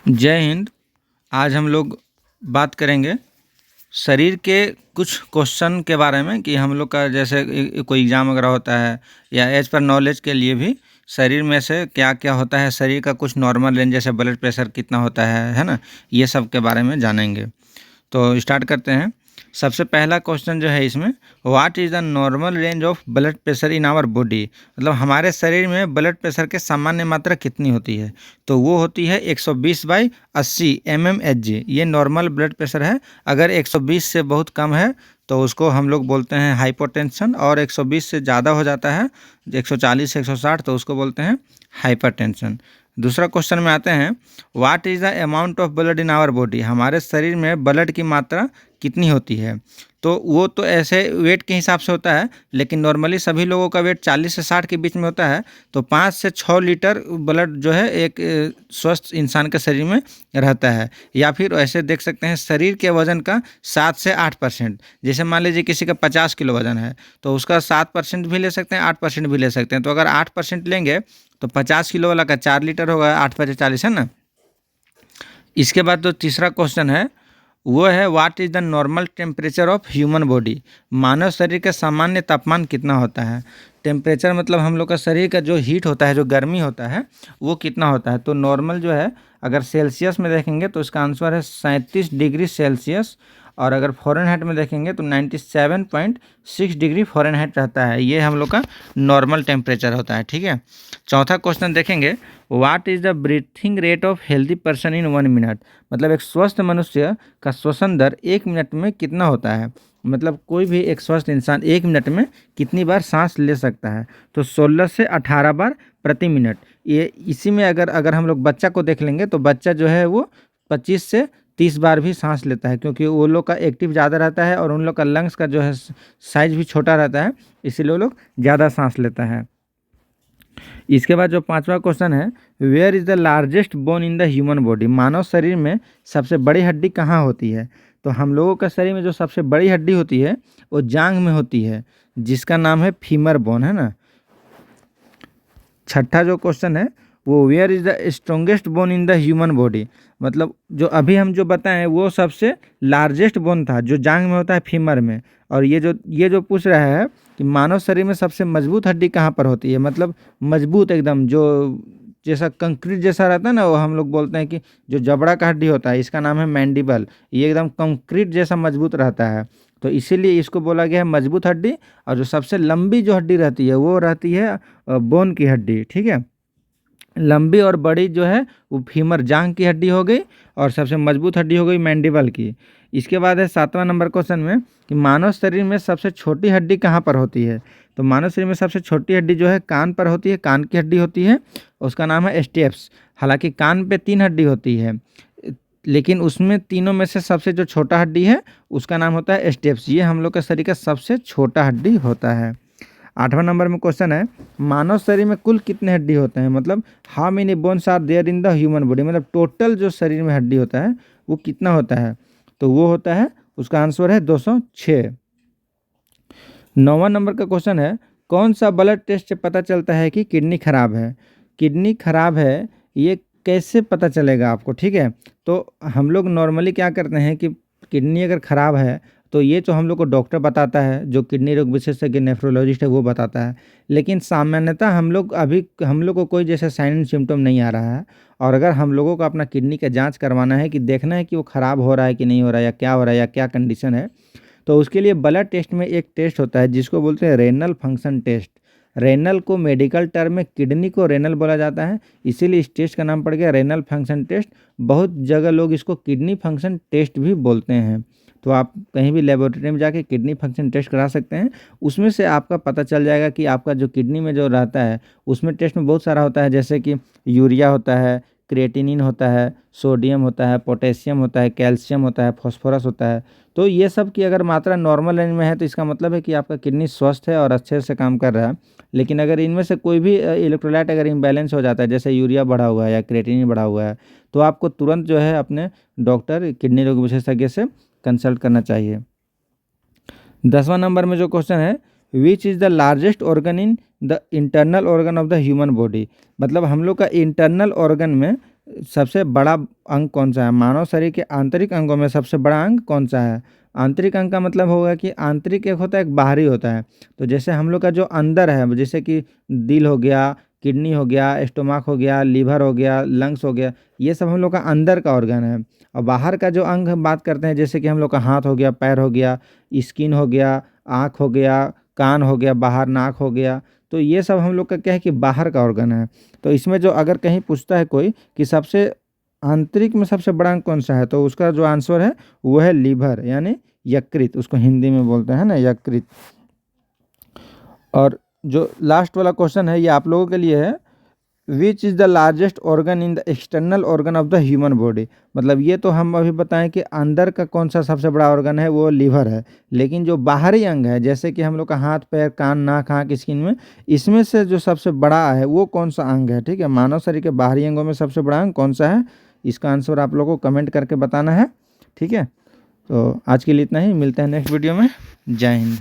जय हिंद। आज हम लोग बात करेंगे शरीर के कुछ क्वेश्चन के बारे में कि हम लोग का जैसे कोई एग्ज़ाम वगैरह होता है या एज पर नॉलेज के लिए भी शरीर में से क्या क्या होता है, शरीर का कुछ नॉर्मल रेंज जैसे ब्लड प्रेशर कितना होता है ना, ये सब के बारे में जानेंगे। तो स्टार्ट करते हैं। सबसे पहला क्वेश्चन जो है इसमें, what is the normal range of blood pressure in our body. मतलब हमारे शरीर में ब्लड प्रेशर के सामान्य मात्रा कितनी होती है, तो वो होती है 120/80 mmHg। ये नॉर्मल ब्लड प्रेशर है। अगर 120 से बहुत कम है तो उसको हम लोग बोलते हैं हाइपोटेंशन, और 120 से ज़्यादा हो जाता है 140 160 तो उसको बोलते हैं हाइपरटेंशन। दूसरा क्वेश्चन में आते हैं, what is the amount of blood in our body. हमारे शरीर में ब्लड की मात्रा कितनी होती है, तो वो तो ऐसे वेट के हिसाब से होता है, लेकिन नॉर्मली सभी लोगों का वेट 40 से 60 के बीच में होता है। तो 5 से 6 लीटर ब्लड जो है एक स्वस्थ इंसान के शरीर में रहता है। या फिर ऐसे देख सकते हैं, शरीर के वजन का 7 से 8%। जैसे मान लीजिए किसी का 50 किलो वजन है तो उसका 7% भी ले सकते हैं, 8% भी ले सकते हैं। तो अगर 8% लेंगे तो 50 किलो वाला का 4 लीटर होगा, 8×5 = 40 है ना। इसके बाद जो तीसरा क्वेश्चन है वो है, what is the normal temperature of human body. मानव शरीर का सामान्य तापमान कितना होता है। टेम्परेचर मतलब हम लोग का शरीर का जो हीट होता है, जो गर्मी होता है, वो कितना होता है। तो नॉर्मल जो है अगर सेल्सियस में देखेंगे तो इसका आंसर है 37 डिग्री सेल्सियस, और अगर फ़ारेनहाइट में देखेंगे तो 97.6 डिग्री फ़ारेनहाइट रहता है। ये हम लोग का नॉर्मल टेम्परेचर होता है, ठीक है। चौथा क्वेश्चन देखेंगे, what is the breathing rate of healthy person in 1 minute. मतलब एक स्वस्थ मनुष्य का श्वसन दर 1 मिनट में कितना होता है। मतलब कोई भी एक स्वस्थ इंसान 1 मिनट में कितनी बार सांस ले सकता है, तो 16 से 18 बार प्रति मिनट। ये इसी में अगर हम लोग बच्चा को देख लेंगे तो बच्चा जो है वो 25 से 30 बार भी सांस लेता है, क्योंकि वो लोग का एक्टिव ज़्यादा रहता है और उन लोग का लंग्स का जो है साइज भी छोटा रहता है, इसीलिए वो लोग ज़्यादा सांस लेता है। इसके बाद जो पांचवा क्वेश्चन है, where is the largest bone in the human body. मानव शरीर में सबसे बड़ी हड्डी कहाँ होती है। तो हम लोगों का शरीर में जो सबसे बड़ी हड्डी होती है वो जांघ में होती है, जिसका नाम है फीमर बोन, है ना। छठा जो क्वेश्चन है वो, where is the strongest bone in the human body. मतलब जो अभी हम जो बताएं वो सबसे लार्जेस्ट बोन था जो जांघ में होता है, फीमर में। और ये जो पूछ रहा है कि मानव शरीर में सबसे मजबूत हड्डी कहाँ पर होती है। मतलब मजबूत एकदम, जो जैसा कंक्रीट जैसा रहता है ना, वो हम लोग बोलते हैं कि जो जबड़ा का हड्डी होता है, इसका नाम है मैंडिबल। ये एकदम कंक्रीट जैसा मजबूत रहता है, तो इसीलिए इसको बोला गया है मजबूत हड्डी। और जो सबसे लंबी जो हड्डी रहती है वो रहती है बोन की हड्डी, ठीक है। लंबी और बड़ी जो है वो फीमर जांघ की हड्डी हो गई, और सबसे मजबूत हड्डी हो गई मैंडिबल की। इसके बाद है 7वां नंबर क्वेश्चन में कि मानव शरीर में सबसे छोटी हड्डी कहाँ पर होती है। तो मानव शरीर में सबसे छोटी हड्डी जो है कान पर होती है, कान की हड्डी होती है, उसका नाम है स्टेप्स। हालांकि कान पे 3 हड्डी होती है, लेकिन उसमें तीनों में से सबसे जो छोटा हड्डी है उसका नाम होता है स्टेप्स। ये हम लोग के शरीर का सबसे छोटा हड्डी होता है। 8वां नंबर में क्वेश्चन है, मानव शरीर में कुल कितने हड्डी होते हैं। मतलब how many bones are there in the human body. मतलब टोटल जो शरीर में हड्डी होता है वो कितना होता है, तो वो होता है, उसका आंसर है 206। 9वां नंबर का क्वेश्चन है, कौन सा ब्लड टेस्ट से पता चलता है कि किडनी खराब है। किडनी खराब है ये कैसे पता चलेगा आपको, ठीक है। तो हम लोग नॉर्मली क्या करते हैं कि किडनी अगर ख़राब है तो ये तो हम लोग को डॉक्टर बताता है, जो किडनी रोग विशेषज्ञ नेफ्रोलॉजिस्ट है वो बताता है। लेकिन सामान्यतः हम लोग को कोई जैसे साइन एंड सिम्टम नहीं आ रहा है, और अगर हम लोगों को अपना किडनी का जांच करवाना है कि देखना है कि वो ख़राब हो रहा है कि नहीं हो रहा है, या क्या हो रहा है, या क्या कंडीशन है, तो उसके लिए ब्लड टेस्ट में एक टेस्ट होता है जिसको बोलते हैं रेनल फंक्शन टेस्ट। रेनल को मेडिकल टर्म में किडनी को रेनल बोला जाता है, इसीलिए इस टेस्ट का नाम पड़ गया रेनल फंक्शन टेस्ट। बहुत जगह लोग इसको किडनी फंक्शन टेस्ट भी बोलते हैं। तो आप कहीं भी लेबोरेटरी में जाके किडनी फंक्शन टेस्ट करा सकते हैं, उसमें से आपका पता चल जाएगा कि आपका जो किडनी में जो रहता है, उसमें टेस्ट में बहुत सारा होता है, जैसे कि यूरिया होता है, क्रिएटिनिन होता है, सोडियम होता है, पोटेशियम होता है, कैल्शियम होता है, फॉस्फोरस होता है। तो ये सब की अगर मात्रा नॉर्मल रेंज में है तो इसका मतलब है कि आपका किडनी स्वस्थ है और अच्छे से काम कर रहा है। लेकिन अगर इनमें से कोई भी इलेक्ट्रोलाइट अगर इम्बैलेंस हो जाता है, जैसे यूरिया बढ़ा हुआ है या क्रिएटिनिन बढ़ा हुआ है, तो आपको तुरंत जो है अपने डॉक्टर किडनी रोग विशेषज्ञ से कंसल्ट करना चाहिए। 10वां नंबर में जो क्वेश्चन है, which is the largest organ in the internal organ of the human body. मतलब हम लोग का इंटरनल ऑर्गन में सबसे बड़ा अंग कौन सा है? मानव शरीर के आंतरिक अंगों में सबसे बड़ा अंग कौन सा है? आंतरिक अंग का मतलब होगा कि आंतरिक एक होता है, एक बाहरी होता है। तो जैसे हम लोग का जो अंदर है, जैसे कि दिल हो गया, किडनी हो गया, स्टोमक हो गया, लीवर हो गया, लंग्स हो गया, ये सब हम लोग का अंदर का ऑर्गन है। और बाहर का जो अंग हम बात करते हैं, जैसे कि हम लोग का हाथ हो गया, पैर हो गया, स्किन हो गया, आँख हो गया, कान हो गया, बाहर नाक हो गया, तो ये सब हम लोग का क्या है कि बाहर का ऑर्गन है। तो इसमें जो अगर कहीं पूछता है कोई कि सबसे आंतरिक में सबसे बड़ा अंग कौन सा है, तो उसका जो आंसर है वो है लीवर, यानी यकृत, उसको हिंदी में बोलते हैं ना, यकृत। और जो लास्ट वाला क्वेश्चन है ये आप लोगों के लिए है, which is the largest organ in the external organ of the human body. मतलब ये तो हम अभी बताएं कि अंदर का कौन सा सबसे बड़ा ऑर्गन है, वो लीवर है। लेकिन जो बाहरी अंग है, जैसे कि हम लोग का हाथ, पैर, कान, नाक, आँख, स्किन में, इसमें से जो सबसे बड़ा है वो कौन सा अंग है? ठीक है, मानव शरीर के बाहरी अंगों में सबसे बड़ा अंग कौन सा है, इसका आंसर आप लोगों को कमेंट करके बताना है। ठीक है, तो आज के लिए इतना ही, मिलते हैं नेक्स्ट वीडियो में। जय हिंद।